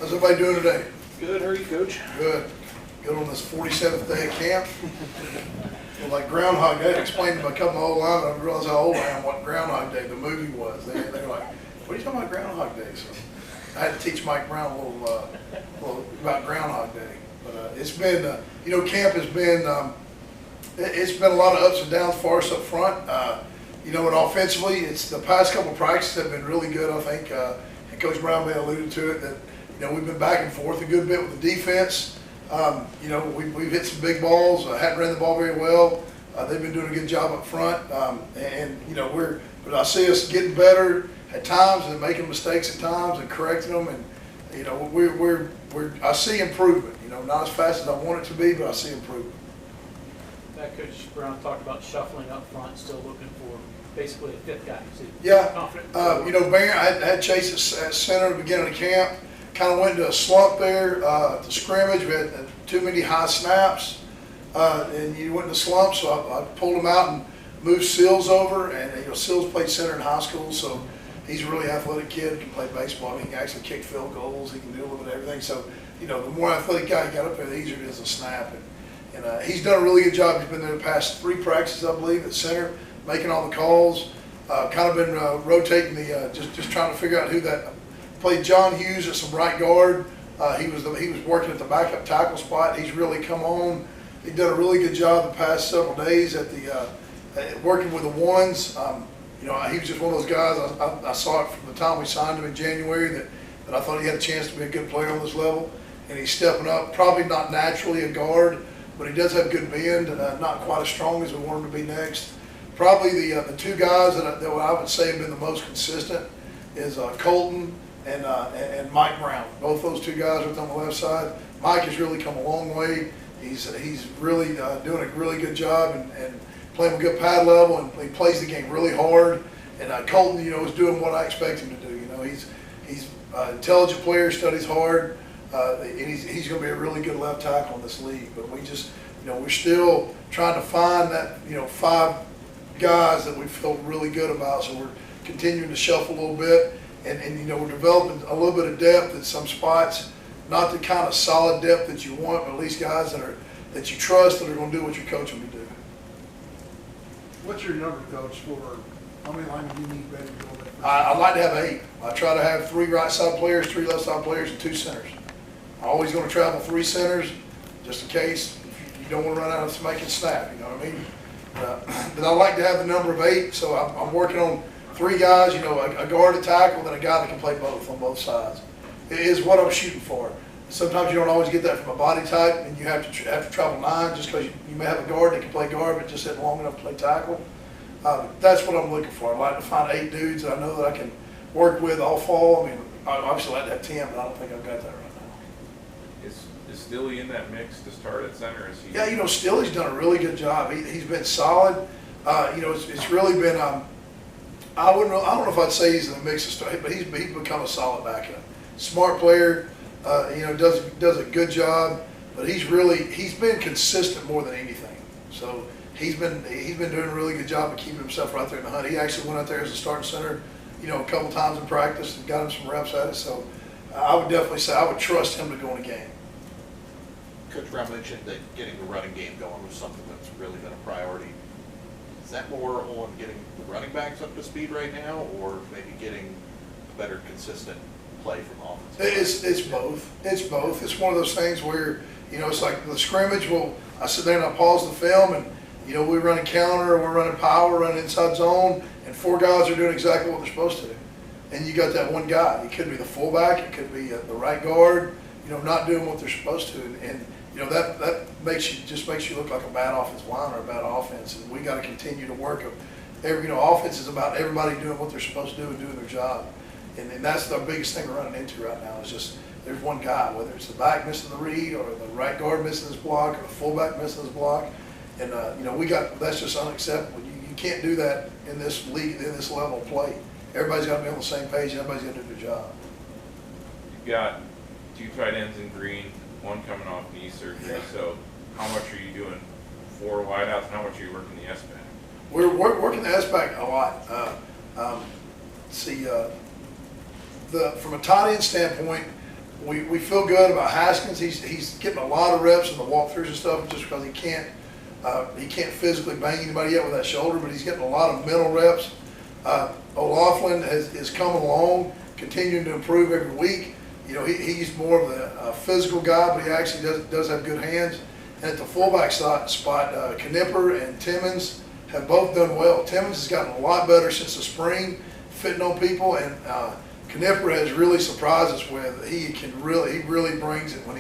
How's everybody doing today? Good. How are you, Coach? Good. Good on this 47th day of camp. Well, like Groundhog Day, I explained to a couple of old linemen, I didn't realize how old I am, what Groundhog Day, the movie was. They were like, what are you talking about Groundhog Day? So I had to teach Mike Brown a little about Groundhog Day. But it's been, camp has been, it's been a lot of ups and downs for us up front. And offensively, it's the past couple of practices have been really good, I think. And Coach Brown may have alluded to it, that, we've been back and forth a good bit with the defense. We've hit some big balls, hadn't ran the ball very well. They've been doing a good job up front. But I see us getting better at times and making mistakes at times and correcting them. And, I see improvement, not as fast as I want it to be, but I see improvement. Coach Brown talked about shuffling up front, still looking for basically a fifth guy. Yeah. Barron, I had Chase at center at the beginning of camp. Kind of went into a slump there at the scrimmage. We had too many high snaps, and you went into slump. So I pulled him out and moved Sills over. And Sills played center in high school, so he's a really athletic kid. Can play baseball. He can actually kick field goals. He can do a little bit of everything. So the more athletic guy you got up there, the easier it is to snap. And he's done a really good job. He's been there the past 3 practices, I believe, at center, making all the calls. Kind of been rotating the just trying to figure out who that. Played John Hughes at some right guard. He was working at the backup tackle spot. He's really come on. He's done a really good job the past several days at the working with the ones. He was just one of those guys. I saw it from the time we signed him in January that I thought he had a chance to be a good player on this level, and he's stepping up. Probably not naturally a guard, but he does have good bend. Not quite as strong as we want him to be next. Probably the 2 guys that I would say have been the most consistent is Colton and Mike Brown. Both those 2 guys are on the left side. Mike has really come a long way. He's really doing a really good job and playing a good pad level, and he plays the game really hard. And Colton, is doing what I expect him to do. He's an intelligent player, studies hard, and he's going to be a really good left tackle in this league. But we just, we're still trying to find that, 5 guys that we feel really good about. So we're continuing to shuffle a little bit. And we're developing a little bit of depth at some spots, not the kind of solid depth that you want, but at least guys that you trust that are going to do what you coach them to do. What's your number, Coach, for how many linemen do you need ready to go? I'd like to have 8. I try to have 3 right side players, 3 left side players, and 2 centers. I'm always going to travel 3 centers, just in case you don't want to run out of making snap. You know what I mean? But I like to have the number of 8, so I'm working on 3 guys, a guard, a tackle, then a guy that can play both on both sides. It is what I'm shooting for. Sometimes you don't always get that from a body type, and you have to travel 9 just because you may have a guard that can play guard but just isn't long enough to play tackle. That's what I'm looking for. I'd like to find 8 dudes that I know that I can work with all fall. I mean, I'd obviously like to have 10, but I don't think I've got that right now. Is Stilly in that mix to start at center? Yeah, Stilly's done a really good job. He's been solid. It's really been. I don't know if I'd say he's in the mix of stuff, but he's become a solid backup. Smart player, does a good job, but he's been consistent more than anything. So he's been doing a really good job of keeping himself right there in the hunt. He actually went out there as a starting center, a couple times in practice and got him some reps at it. So I would definitely say I would trust him to go in a game. Coach Brown mentioned that getting the running game going was something that's really been a priority. Is that more on getting the running backs up to speed right now, or maybe getting better consistent play from offense? It's both. It's both. It's one of those things where, it's like the scrimmage. Well, I sit there and I pause the film, and, we run a counter, we're running power, running inside zone, and 4 guys are doing exactly what they're supposed to do. And you got that one guy. It could be the fullback. It could be the right guard, not doing what they're supposed to. And that makes you look like a bad offensive line or a bad offense, and we got to continue to work. Offense is about everybody doing what they're supposed to do and doing their job, and that's the biggest thing we're running into right now. Is just there's one guy, whether it's the back missing the read or the right guard missing his block or the fullback missing his block, and that's just unacceptable. You can't do that in this league, in this level of play. Everybody's got to be on the same page. And everybody's got to do their job. You've got 2 tight ends in green, 1 coming off knee surgery. Yeah. So how much are you doing 4 wideouts, and how much are you working the S-back? We're working the S-back a lot. From a tight end standpoint, we feel good about Haskins. He's getting a lot of reps in the walkthroughs and stuff just because he can't physically bang anybody yet with that shoulder, but he's getting a lot of mental reps. O'Laughlin is coming along, continuing to improve every week. You know, he's more of a physical guy, but he actually does have good hands. And at the fullback spot, Knipper and Timmons have both done well. Timmons has gotten a lot better since the spring, fitting on people, and Knipper has really surprised us with he really brings it when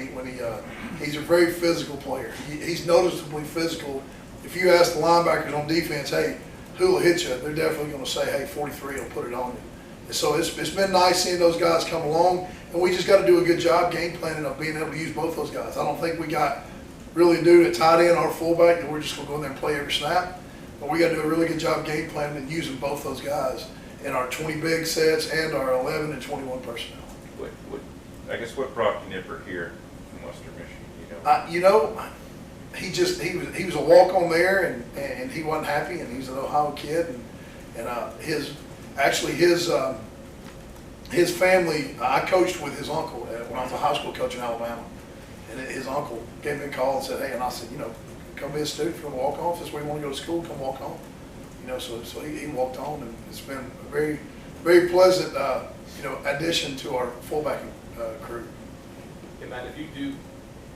he's a very physical player. He's noticeably physical. If you ask the linebackers on defense, hey, who will hit you? They're definitely going to say, hey, 43 will put it on you. And so it's been nice seeing those guys come along, and we just got to do a good job game planning of being able to use both those guys. I don't think we got really dude at tight end or fullback that we're just going to go in there and play every snap, but we got to do a really good job game planning and using both those guys in our 20 big sets and our 11 and 21 personnel. I guess what brought Knipper here from Western Michigan? You know, he was a walk on there, and he wasn't happy, and he's an Ohio kid, and his family. I coached with his uncle when I was a high school coach in Alabama, and his uncle gave me a call and said, hey, and I said, you know, come be a student if you want to walk on. If this is where you want to go to school, come walk on. You know, so he walked on, and it's been a very, very pleasant, addition to our fullbacking crew. Hey, Matt, if you do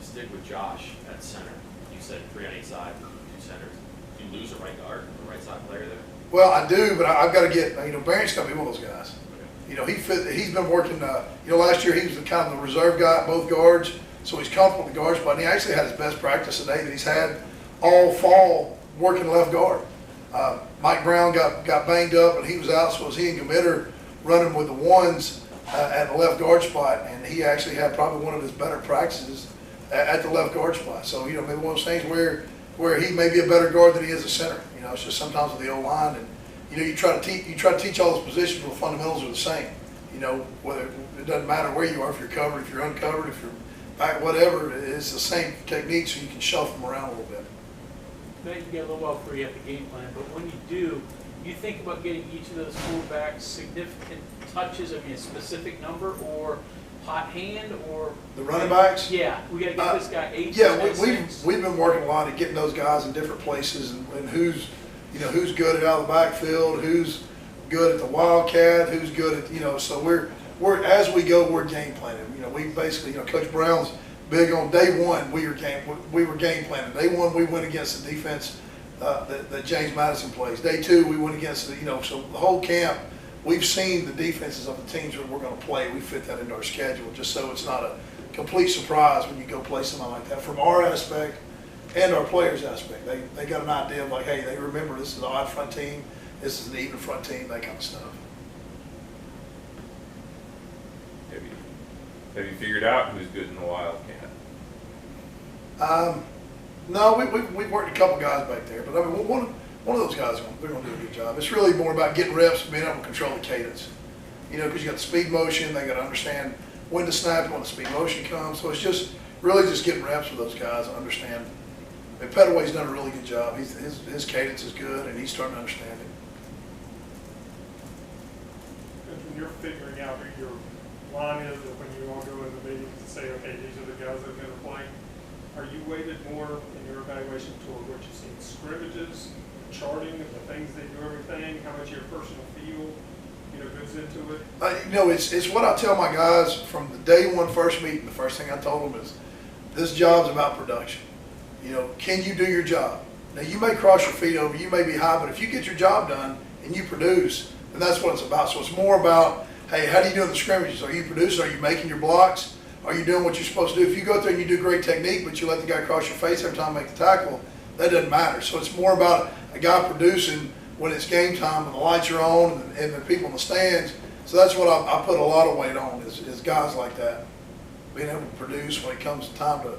stick with Josh at center, you said 3 on each side, 2 centers, do you lose a right guard, a right side player there? Well, I do, but I've got to get, Barrett's got to be one of those guys. Okay. He's been working, last year he was kind of the reserve guy at both guards, so he's comfortable with the guard spot, and he actually had his best practice today that he's had all fall working left guard. Mike Brown got banged up, and he was out, so it was he and Gamitter running with the ones at the left guard spot, and he actually had probably one of his better practices at the left guard spot. So, maybe one of those things where he may be a better guard than he is a center. It's just sometimes with the O-line, and you try to teach all those positions where the fundamentals are the same. Whether it doesn't matter where you are, if you're covered, if you're uncovered, if you're back, whatever, it's the same technique, so you can shuffle them around a little bit. I think you get a little while before you have the game plan, but when you do, you think about getting each of those fullbacks significant touches, a specific number, or hot hand, or the running backs. Yeah, we got to get this guy 8. Yeah, we've been working a lot at getting those guys in different places, and who's good at out of the backfield, who's good at the wildcat, who's good at So we're as we go, we're game planning. We basically Coach Brown's big on day one. We were game planning. Day one, we went against the defense that James Madison plays. Day 2, we went against so the whole camp. We've seen the defenses of the teams that we're going to play. We fit that into our schedule just so it's not a complete surprise when you go play something like that. From our aspect and our players' aspect, they got an idea of hey, they remember this is an odd front team, this is an even front team, that kind of stuff. Have you figured out who's good in the Wildcat? No, we've worked a couple guys back there, but one of those guys, they're going to do a good job. It's really more about getting reps and being able to control the cadence. Because you got the speed motion, they got to understand when to snap and when the speed motion comes. So it's just really just getting reps with those guys and understand. And Pettaway's done a really good job. His cadence is good, and he's starting to understand it. When you're figuring out who your line is, and when you all go in the meeting to say, okay, these are the guys that are going to play, are you weighted more in your evaluation toward what you see in scrimmages, charting of the things they do, everything, how much of your personal feel, goes into it? It's what I tell my guys from the day one first meeting. The first thing I told them is, this job's about production. Can you do your job? Now, you may cross your feet over, you may be high, but if you get your job done and you produce, then that's what it's about. So it's more about, hey, how do you do in the scrimmages? Are you producing? Are you making your blocks? Are you doing what you're supposed to do? If you go out there and you do great technique, but you let the guy cross your face every time you make the tackle, that doesn't matter. So it's more about a guy producing when it's game time and the lights are on and the people in the stands. So that's what I put a lot of weight on is guys like that, being able to produce when it comes time to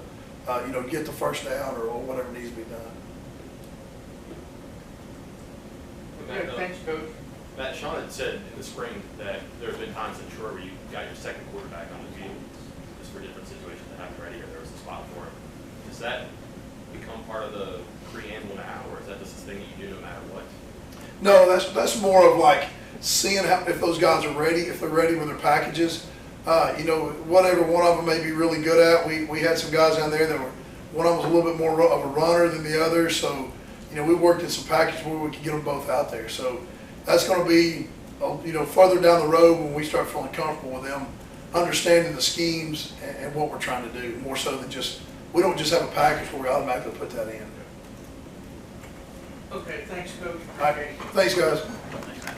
get the first down or whatever needs to be done. Thanks, Coach. Matt, Sean had said in the spring that there have been times, I'm sure, where you got your second quarterback on the field just for different situations that happened ready, or there was a spot for him. Does that become part of the preamble now, or is that just a thing that you do no matter what? No, that's more of seeing if those guys are ready, if they're ready with their packages. You know, whatever one of them may be really good at, we had some guys down there that were, one of them was a little bit more of a runner than the other, so, you know, we worked in some packages where we could get them both out there. So that's going to be, you know, further down the road when we start feeling comfortable with them, understanding the schemes and what we're trying to do, more so than just, we don't just have a package where we automatically put that in. Okay, thanks, Coach. All right, thanks, guys. Thanks.